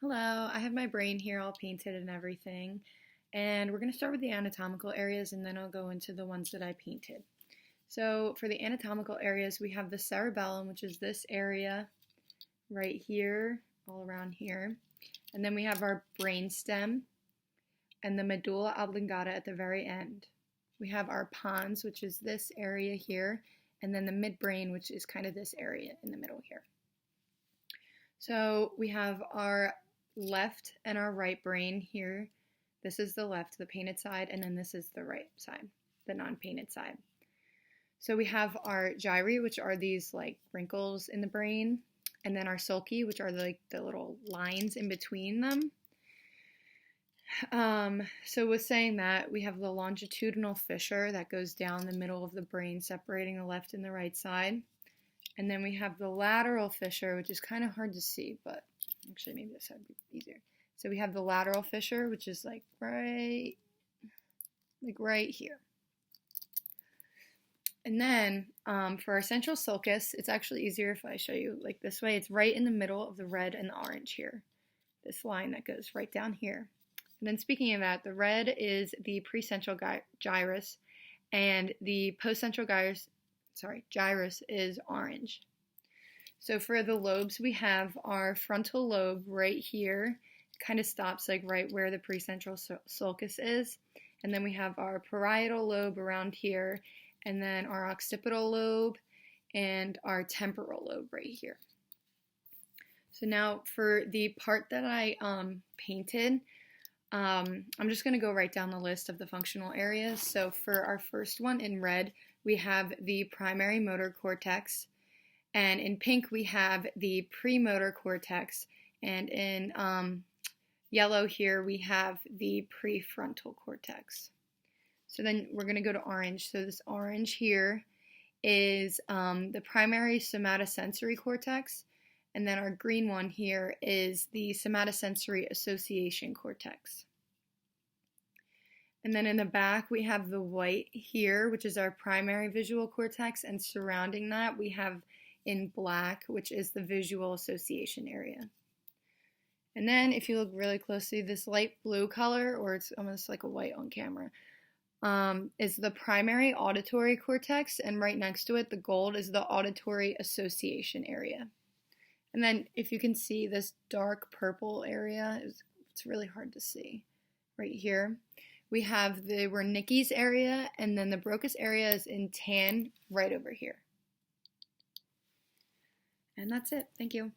Hello, I have my brain here all painted and everything, and we're going to start with the anatomical areas and then I'll go into the ones that I painted. So for the anatomical areas, we have the cerebellum, which is this area right here, all around here, and then we have our brain stem and the medulla oblongata at the very end. We have our pons, which is this area here, and then the midbrain, which is kind of this area in the middle here. So we have our left and our right brain here. This is the left, the painted side, and then this is the right side, the non-painted side. So we have our gyri, which are these like wrinkles in the brain, and then our sulci, which are like the little lines in between them. So with saying that, we have the longitudinal fissure that goes down the middle of the brain, separating the left and the right side. And then we have the lateral fissure, which is kind of hard to see, but actually maybe this would be easier. So we have the lateral fissure, which is like right here. And then for our central sulcus, it's actually easier if I show you like this way. It's right in the middle of the red and the orange here. This line that goes right down here. And then speaking of that, the red is the precentral gyrus, and the postcentral gyrus is orange. So for the lobes, we have our frontal lobe right here. It kind of stops like right where the precentral sulcus is. And then we have our parietal lobe around here, and then our occipital lobe and our temporal lobe right here. So now for the part that I painted, I'm just going to go right down the list of the functional areas. So for our first one in red, we have the primary motor cortex, and in pink we have the premotor cortex, and in yellow here we have the prefrontal cortex. So then we're going to go to orange. So this orange here is the primary somatosensory cortex, and then our green one here is the somatosensory association cortex. And then in the back, we have the white here, which is our primary visual cortex, and surrounding that, we have in black, which is the visual association area. And then if you look really closely, this light blue color, or it's almost like a white on camera, is the primary auditory cortex, and right next to it, the gold is the auditory association area. And then if you can see this dark purple area, it's really hard to see right here. We have the Wernicke's area, and then the Broca's area is in tan right over here. And that's it. Thank you.